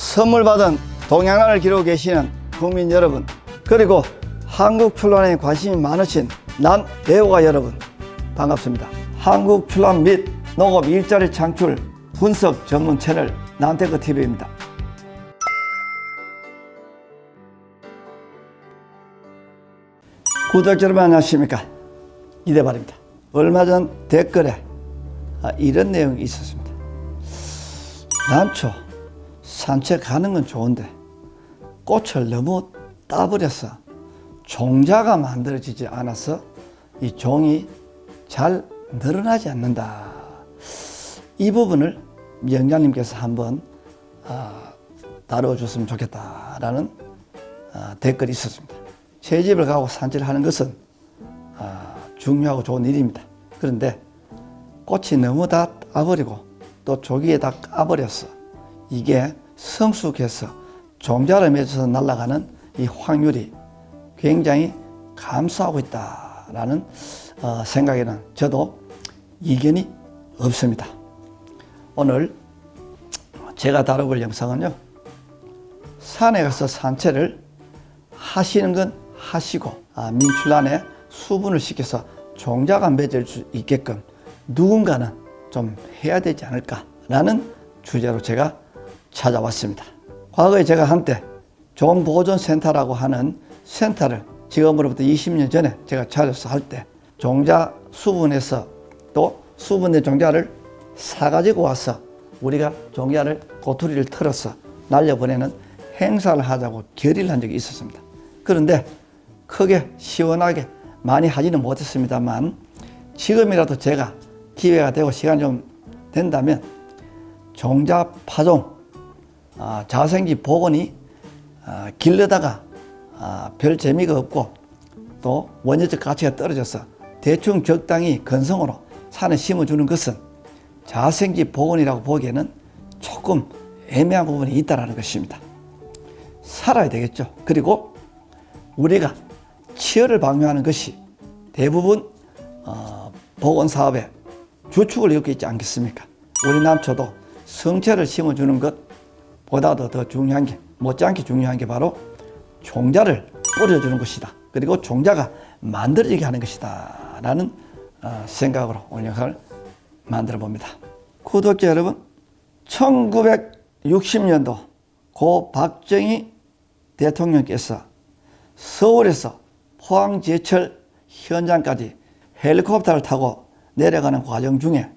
선물 받은 동양화를 기르고 계시는 국민 여러분, 그리고 한국 출란에 관심이 많으신 난 애호가 여러분, 반갑습니다. 한국 출란 및 농업 일자리 창출 분석 전문 채널 난테크TV입니다. 구독자 여러분 안녕하십니까, 이대발입니다. 얼마 전 댓글에 이런 내용이 있었습니다. 난초 산책하는 건 좋은데 꽃을 너무 따버려서 종자가 만들어지지 않아서 이 종이 잘 늘어나지 않는다. 이 부분을 명장님께서 한번 다뤄줬으면 좋겠다라는 댓글이 있었습니다. 새집을 가고 산책을 하는 것은 중요하고 좋은 일입니다. 그런데 꽃이 너무 다 따버리고 또 조기에 다 까버렸어. 이게 성숙해서 종자를 맺어서 날아가는 이 확률이 굉장히 감소하고 있다라는 생각에는 저도 이견이 없습니다. 오늘 제가 다뤄볼 영상은요, 산에 가서 산책을 하시는 건 하시고 민출란에 수분을 시켜서 종자가 맺을 수 있게끔 누군가는 좀 해야 되지 않을까라는 주제로 제가 찾아왔습니다. 과거에 제가 한때 종보존센터라고 하는 센터를 지금으로부터 20년 전에 제가 찾아서 할 때 종자 수분에서 또 수분된 종자를 사가지고 와서 우리가 종자를 고투리를 털어서 날려보내는 행사를 하자고 결의를 한 적이 있었습니다. 그런데 크게 시원하게 많이 하지는 못했습니다만 지금이라도 제가 기회가 되고 시간이 좀 된다면 종자 파종, 자생기 복원이 길러다가 별 재미가 없고 또 원예적 가치가 떨어져서 대충 적당히 건성으로 산에 심어주는 것은 자생기 복원이라고 보기에는 조금 애매한 부분이 있다는 것입니다. 살아야 되겠죠. 그리고 우리가 치열을 방류하는 것이 대부분 복원 사업의 주축을 이루고 있지 않겠습니까? 우리 난초도 성체를 심어주는 것보다도 더 중요한 게, 못지않게 중요한 게 바로 종자를 뿌려주는 것이다. 그리고 종자가 만들어지게 하는 것이다 라는 생각으로 오늘 영상을 만들어 봅니다. 구독자 여러분, 1960년도 고 박정희 대통령께서 서울에서 포항제철 현장까지 헬리콥터를 타고 내려가는 과정 중에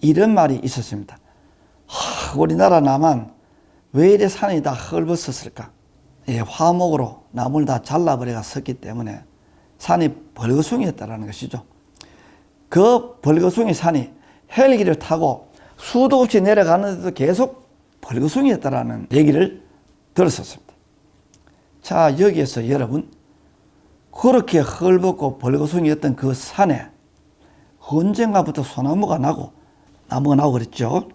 이런 말이 있었습니다. 우리나라 남한 왜 이래 산이 다 헐벗었을까? 화목으로 나무를 다 잘라버려가 섰기 때문에 산이 벌거숭이였다는 것이죠. 그 벌거숭이 산이 헬기를 타고 수도 없이 내려가는데도 계속 벌거숭이였다는 얘기를 들었었습니다. 자, 여기에서 여러분, 그렇게 헐벗고 벌거숭이였던 그 산에 언젠가부터 소나무가 나고 그랬죠.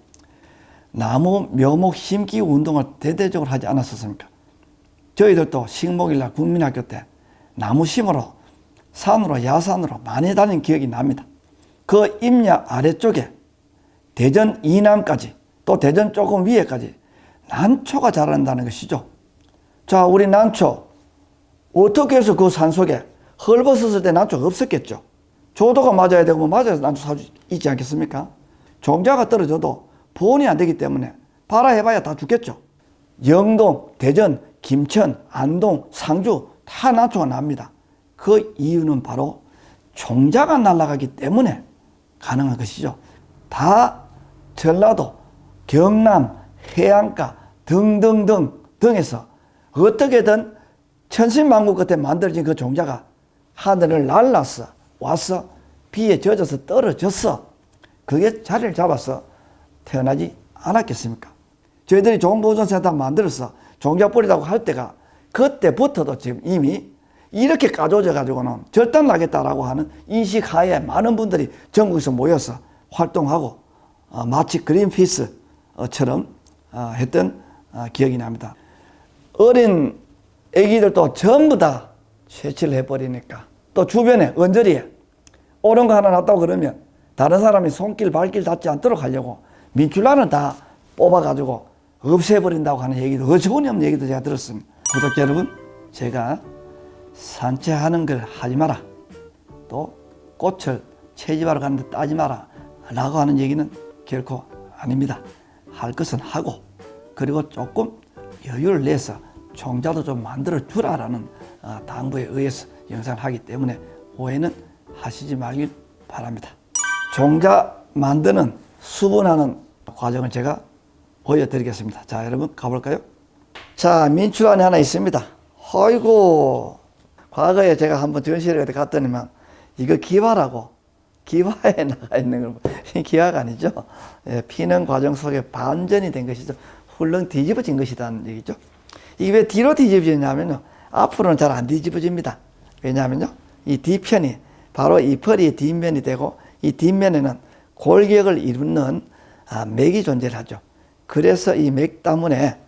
나무 묘목 심기 운동을 대대적으로 하지 않았었습니까? 저희들도 식목일날 국민학교 때 나무 심으러 산으로 야산으로 많이 다닌 기억이 납니다. 그 임야 아래쪽에 대전 이남까지 또 대전 조금 위에까지 난초가 자란다는 것이죠. 자, 우리 난초 어떻게 해서 그 산속에 헐벗었을 때 난초가 없었겠죠. 조도가 맞아야 되고 맞아야 난초 살 수 있지 않겠습니까? 종자가 떨어져도 보온이 안 되기 때문에 발화해봐야 다 죽겠죠. 영동, 대전, 김천, 안동, 상주 다 난초가 납니다. 그 이유는 바로 종자가 날아가기 때문에 가능한 것이죠. 다 전라도, 경남, 해안가 등등등에서 어떻게든 천신만고 끝에 만들어진 그 종자가 하늘을 날라서 와서 비에 젖어서 떨어졌어. 그게 자리를 잡아서 태어나지 않았겠습니까? 저희들이 종보존센터 만들어서 종자 뿌리라고 할 때가 그때부터도 지금 이미 이렇게 까져져 가지고는 절단 나겠다라고 하는 인식 하에 많은 분들이 전국에서 모여서 활동하고 마치 그린피스처럼 했던 기억이 납니다. 어린 애기들도 전부 다 채취를 해버리니까 또 주변에 언저리에 옳은 거 하나 놨다고 그러면 다른 사람이 손길 발길 닿지 않도록 하려고 민출란을 다 뽑아가지고 없애버린다고 하는 얘기도, 어처구니 없는 얘기도 제가 들었습니다. 구독자 여러분, 제가 산책하는 걸 하지 마라, 또 꽃을 채집하러 가는데 따지 마라 라고 하는 얘기는 결코 아닙니다. 할 것은 하고, 그리고 조금 여유를 내서 종자도 좀 만들어 주라라는 당부에 의해서 영상을 하기 때문에 오해는 하시지 말길 바랍니다. 종자 만드는, 수분하는 과정을 제가 보여드리겠습니다. 자, 여러분 가볼까요? 자, 민출 안에 하나 있습니다. 아이고, 과거에 제가 한번 전시회를 갔더니만 이거 기화라고, 기화에 나가 있는 걸, 기화가 아니죠. 예, 피는 과정 속에 반전이 된 것이죠. 훌렁 뒤집어진 것이라는 얘기죠. 이게 왜 뒤로 뒤집어지냐면요, 앞으로는 잘 안 뒤집어집니다. 왜냐하면요, 이 뒤편이 바로 이 퍼리의 뒷면이 되고, 이 뒷면에는 골격을 이루는 맥이 존재하죠. 그래서 이 맥 때문에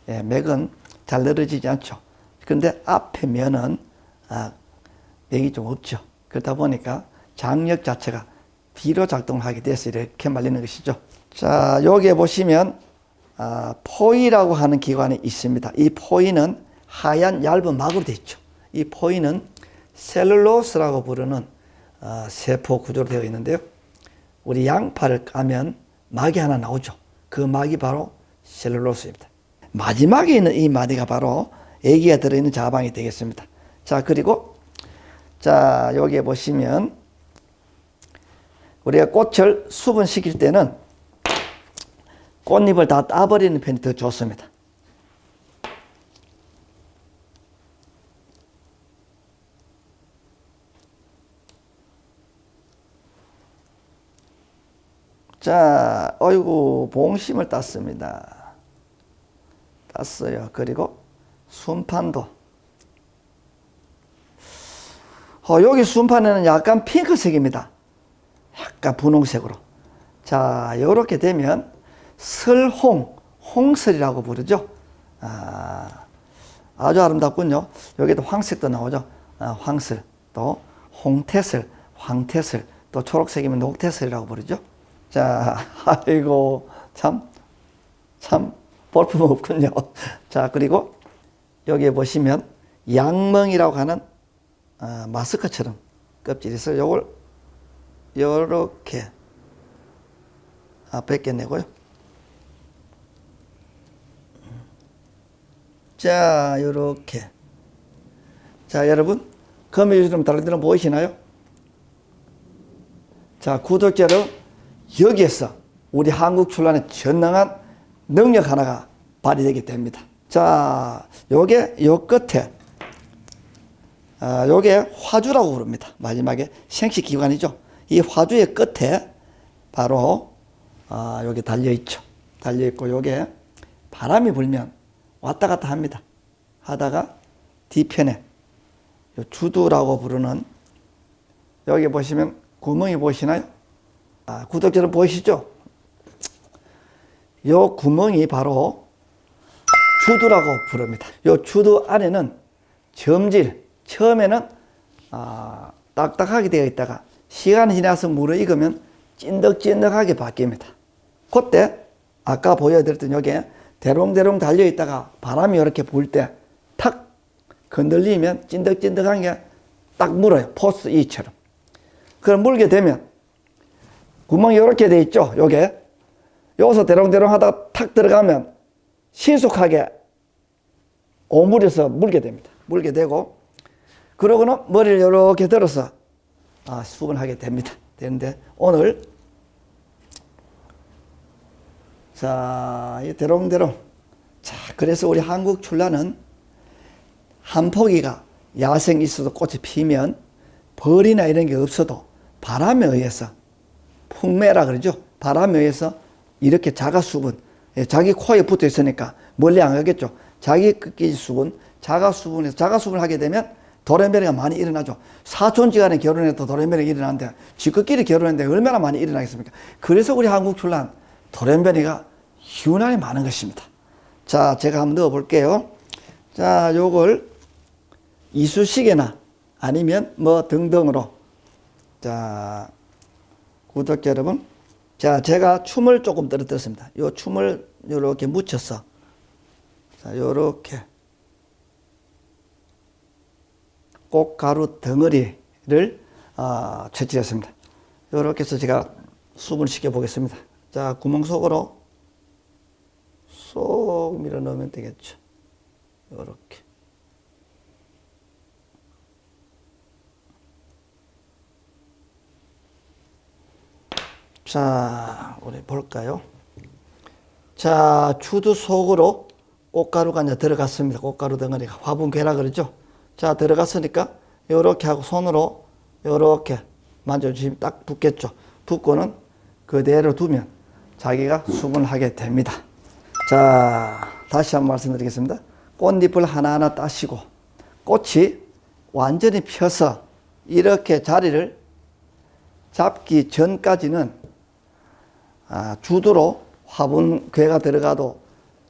맥은 잘 늘어지지 않죠. 그런데 앞에 면은 맥이 좀 없죠. 그러다 보니까 장력 자체가 뒤로 작동을 하게 돼서 이렇게 말리는 것이죠. 자, 여기에 보시면 포위라고 하는 기관이 있습니다. 이 포위는 하얀 얇은 막으로 되어 있죠. 이 포위는 셀룰로스라고 부르는 세포 구조로 되어 있는데요. 우리 양파를 까면 막이 하나 나오죠. 그 막이 바로 셀룰로스입니다. 마지막에 있는 이 마디가 바로 액기가 들어있는 자방이 되겠습니다. 자, 그리고 자, 여기에 보시면 우리가 꽃을 수분시킬 때는 꽃잎을 다 따버리는 편이 더 좋습니다. 자, 어이구, 봉심을 땄습니다. 땄어요. 그리고 순판도. 여기 순판에는 약간 핑크색입니다. 약간 분홍색으로. 자, 이렇게 되면 설홍, 홍설이라고 부르죠. 아주 아름답군요. 여기도 황색도 나오죠. 황설, 또 홍태설, 황태설, 또 초록색이면 녹태설이라고 부르죠. 자, 아이고, 참 볼품 없군요. 자, 그리고 여기에 보시면 양멍이라고 하는 마스크처럼 껍질이 있어요. 요걸 요렇게 벗겨내고요. 자, 요렇게. 자, 여러분, 거미줄좀 다른 데는 보이시나요? 자, 구독자 여러분, 여기에서 우리 한국 출란의 전능한 능력 하나가 발휘되게 됩니다. 자, 요게 요 끝에 요게 화주라고 부릅니다. 마지막에 생식기관이죠. 이 화주의 끝에 바로 요게 달려있죠. 달려있고 요게 바람이 불면 왔다 갔다 합니다. 하다가 뒤편에 요 주두라고 부르는, 여기 보시면 구멍이 보이시나요? 구독자 여러분 보이시죠? 요 구멍이 바로 주두라고 부릅니다. 요 주두 안에는 점질, 처음에는 딱딱하게 되어 있다가 시간이 지나서 무르익으면 찐득찐득하게 바뀝니다. 그때 아까 보여드렸던 여기에 대롱대롱 달려있다가 바람이 이렇게 불 때 탁 건들리면 찐득찐득한 게 딱 물어요. 포스 E처럼. 그럼 물게 되면 구멍이 이렇게 돼 있죠. 요게 여기서 대롱대롱 하다가 탁 들어가면 신속하게 오므려서 물게 됩니다. 물게 되고, 그러고는 머리를 이렇게 들어서 수분하게 됩니다. 되는데 오늘 자, 이 대롱대롱. 자, 그래서 우리 한국 출란은 한 포기가 야생에 있어도 꽃이 피면 벌이나 이런 게 없어도 바람에 의해서, 풍매라 그러죠. 바람에 의해서 이렇게 자가 수분, 자기 코에 붙어 있으니까 멀리 안 가겠죠. 자기 끝기 수분, 자가 수분에서 자가 수분을 하게 되면 돌연변이가 많이 일어나죠. 사촌지간에 결혼해도 돌연변이가 일어나는데 지극끼리 결혼했는데 얼마나 많이 일어나겠습니까? 그래서 우리 한국 출란 돌연변이가 유난히 많은 것입니다. 자, 제가 한번 넣어 볼게요. 자, 요걸 이쑤시개나 아니면 뭐 등등으로. 자, 구독자 여러분, 자, 제가 춤을 조금 떨어뜨렸습니다. 요 춤을 요렇게 묻혀서 자, 요렇게 꽃가루 덩어리를 채취했습니다. 요렇게 해서 제가 수분시켜 보겠습니다. 자, 구멍 속으로 쏙 밀어 넣으면 되겠죠. 요렇게. 자, 우리 볼까요? 자, 주두 속으로 꽃가루가 이제 들어갔습니다. 꽃가루 덩어리가 화분괴라 그러죠. 자, 들어갔으니까 요렇게 하고 손으로 요렇게 만져주시면 딱 붙겠죠. 붙고는 그대로 두면 자기가 수분하게 됩니다. 자, 다시 한번 말씀드리겠습니다. 꽃잎을 하나하나 따시고 꽃이 완전히 펴서 이렇게 자리를 잡기 전까지는 주도로 화분괴가 들어가도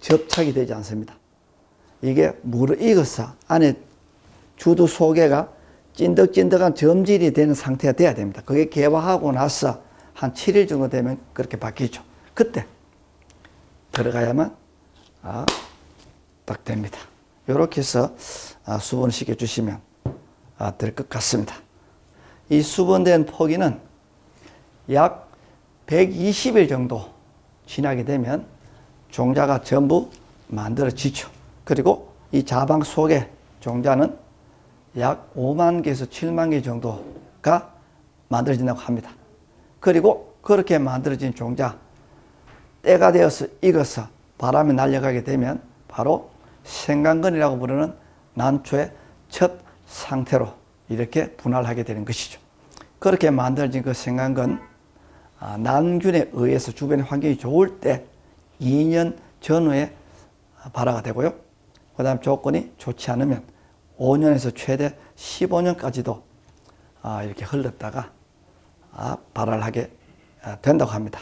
접착이 되지 않습니다. 이게 물을 익어서 안에 주도 소개가 찐득찐득한 점질이 되는 상태가 돼야 됩니다. 그게 개화하고 나서 한 7일 정도 되면 그렇게 바뀌죠. 그때 들어가야만 딱 됩니다. 이렇게 해서 수분을 시켜주시면 될 것 같습니다. 이 수분된 포기는 약 120일 정도 지나게 되면 종자가 전부 만들어지죠. 그리고 이 자방 속에 종자는 약 5만 개에서 7만 개 정도가 만들어진다고 합니다. 그리고 그렇게 만들어진 종자, 때가 되어서 익어서 바람에 날아가게 되면 바로 생강근이라고 부르는 난초의 첫 상태로 이렇게 분할하게 되는 것이죠. 그렇게 만들어진 그 생강근, 난균에 의해서 주변의 환경이 좋을 때 2년 전후에 발화가 되고요. 그 다음 조건이 좋지 않으면 5년에서 최대 15년까지도 이렇게 흘렀다가 발화를 하게 된다고 합니다.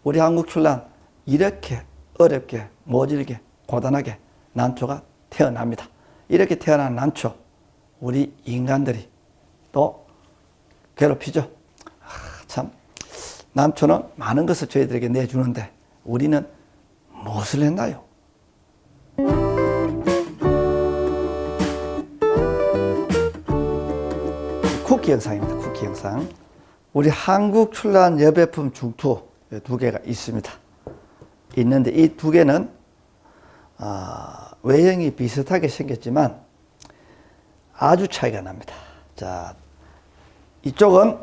우리 한국 출란 이렇게 어렵게 모질게 고단하게 난초가 태어납니다. 이렇게 태어난 난초 우리 인간들이 또 괴롭히죠. 참 난초는 많은 것을 저희들에게 내주는데 우리는 무엇을 했나요? 쿠키 영상입니다. 쿠키 영상. 우리 한국 출란 여배품 중투 2개가 있습니다. 있는데 이 2개는 외형이 비슷하게 생겼지만 아주 차이가 납니다. 자, 이쪽은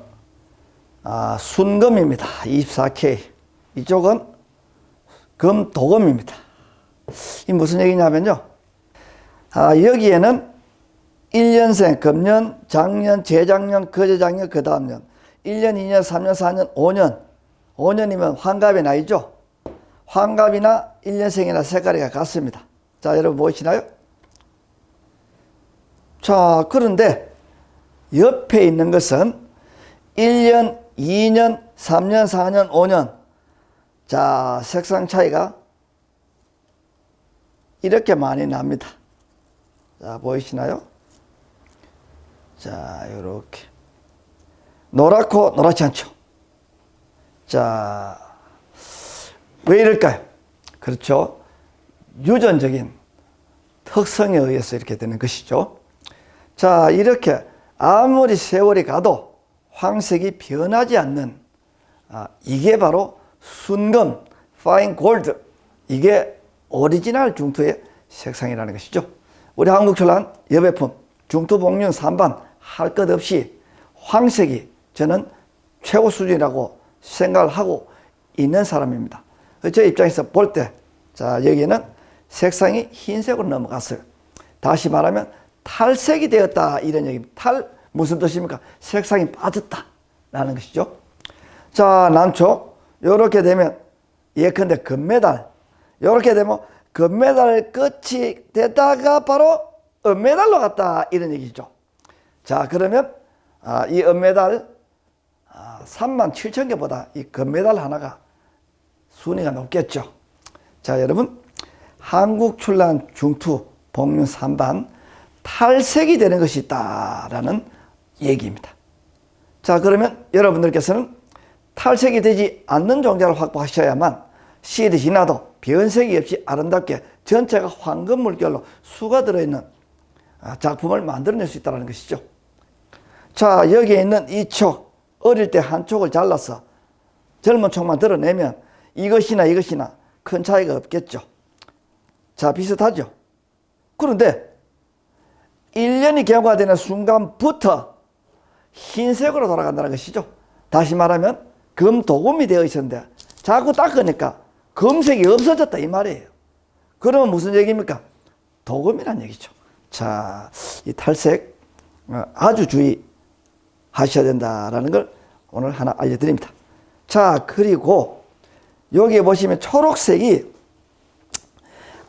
순금입니다. 24K. 이쪽은 금도금입니다. 이 무슨 얘기냐면요. 여기에는 1년생, 금년, 작년, 재작년, 그저작년, 그 다음 년. 1년, 2년, 3년, 4년, 5년. 5년이면 환갑의 나이죠. 환갑이나 1년생이나 색깔이 같습니다. 자, 여러분 보이시나요? 자, 그런데 옆에 있는 것은 1년, 2년, 3년, 4년, 5년. 자, 색상 차이가 이렇게 많이 납니다. 자, 보이시나요? 자, 요렇게. 노랗고 노랗지 않죠? 자, 왜 이럴까요? 그렇죠. 유전적인 특성에 의해서 이렇게 되는 것이죠. 자, 이렇게 아무리 세월이 가도 황색이 변하지 않는 이게 바로 순금, 파인 골드, 이게 오리지널 중투의 색상이라는 것이죠. 우리 한국 출란 여배품 중투 복륜 3반 할 것 없이 황색이 저는 최고 수준이라고 생각을 하고 있는 사람입니다. 제 입장에서 볼 때, 자, 여기는 색상이 흰색으로 넘어갔어요. 다시 말하면 탈색이 되었다, 이런 얘기입니다. 무슨 뜻입니까? 색상이 빠졌다 라는 것이죠. 자, 난초 요렇게 되면 예컨대 금메달, 요렇게 되면 금메달 끝이 되다가 바로 은메달로 갔다, 이런 얘기죠. 자, 그러면 이 은메달 37,000개보다 이 금메달 하나가 순위가 높겠죠. 자, 여러분, 한국 출란 중투 복륜 3반 탈색이 되는 것이 있다라는 얘기입니다. 자, 그러면 여러분들께서는 탈색이 되지 않는 종자를 확보하셔야만 시일이 지나도 변색이 없이 아름답게 전체가 황금 물결로 수가 들어있는 작품을 만들어낼 수 있다는 것이죠. 자, 여기에 있는 이 촉, 어릴 때 한 촉을 잘라서 젊은 촉만 드러내면 이것이나 큰 차이가 없겠죠. 자, 비슷하죠. 그런데 1년이 경과되는 순간부터 흰색으로 돌아간다는 것이죠. 다시 말하면 금도금이 되어 있었는데 자꾸 닦으니까 금색이 없어졌다 이 말이에요. 그러면 무슨 얘기입니까? 도금이란 얘기죠. 자, 이 탈색 아주 주의하셔야 된다라는 걸 오늘 하나 알려드립니다. 자, 그리고 여기에 보시면 초록색이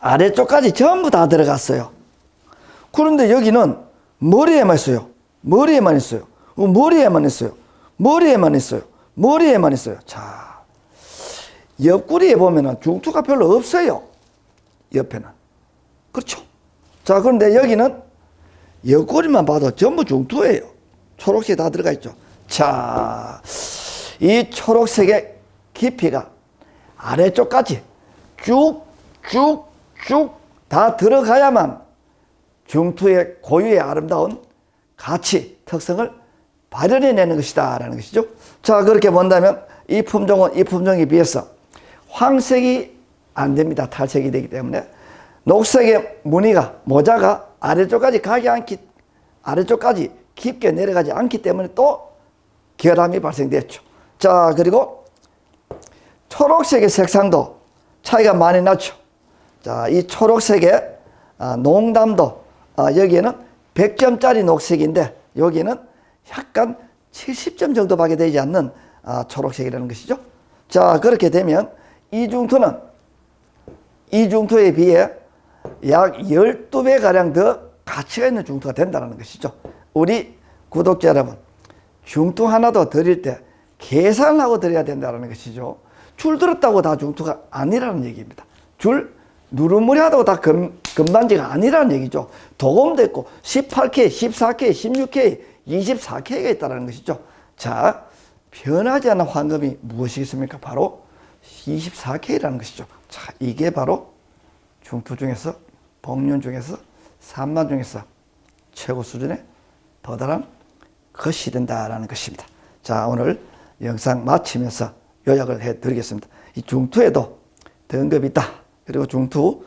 아래쪽까지 전부 다 들어갔어요. 그런데 여기는 머리에만 있어요. 머리에만 있어요. 머리에만 있어요. 머리에만 있어요. 머리에만 있어요. 자, 옆구리에 보면은 중투가 별로 없어요. 옆에는. 그렇죠. 자, 그런데 여기는 옆구리만 봐도 전부 중투예요. 초록색이 다 들어가 있죠. 자, 이 초록색의 깊이가 아래쪽까지 쭉 다 들어가야만 중투의 고유의 아름다운 가치, 특성을 발현해내는 것이다 라는 것이죠. 자, 그렇게 본다면 이 품종은 이 품종에 비해서 황색이 안 됩니다. 탈색이 되기 때문에. 녹색의 무늬가, 모자가 아래쪽까지 깊게 내려가지 않기 때문에 또 결함이 발생됐죠. 자, 그리고 초록색의 색상도 차이가 많이 나죠. 자, 이 초록색의 농담도 여기에는 100점짜리 녹색인데 여기는 약간 70점 정도밖에 되지 않는 초록색이라는 것이죠. 자, 그렇게 되면 이중투는 이중투에 비해 약 12배가량 더 가치가 있는 중투가 된다는 것이죠. 우리 구독자 여러분, 중투 하나 더 드릴 때 계산을 하고 드려야 된다는 것이죠. 줄 들었다고 다 중투가 아니라는 얘기입니다. 줄 누름무리하다고 다 금단지가 아니라는 얘기죠. 도금도 있고 18K, 14K, 16K, 24K가 있다는 것이죠. 자, 변하지 않는 황금이 무엇이겠습니까? 바로 24K라는 것이죠. 자, 이게 바로 중투 중에서, 복륜 중에서, 산만 중에서 최고 수준의 도달한 것이 된다라는 것입니다. 자, 오늘 영상 마치면서 요약을 해드리겠습니다. 이 중투에도 등급이 있다. 그리고 중투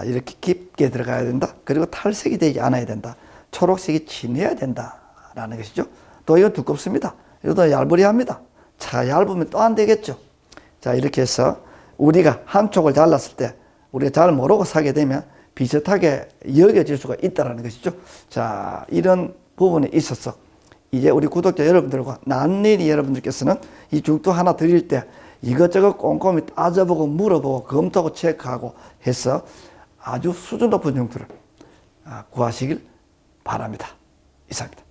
이렇게 깊게 들어가야 된다. 그리고 탈색이 되지 않아야 된다. 초록색이 진해야 된다라는 것이죠. 또 이건 두껍습니다. 이것도 얇으리합니다. 자, 얇으면 또 안 되겠죠. 자, 이렇게 해서 우리가 한 촉을 잘랐을 때 우리가 잘 모르고 사게 되면 비슷하게 여겨질 수가 있다는 것이죠. 자, 이런 부분에 있어서 이제 우리 구독자 여러분들과 난일이 여러분들께서는 이 중투 하나 드릴 때 이것저것 꼼꼼히 따져보고 물어보고 검토하고 체크하고 해서 아주 수준 높은 중투를 구하시길 바랍니다. 이상입니다.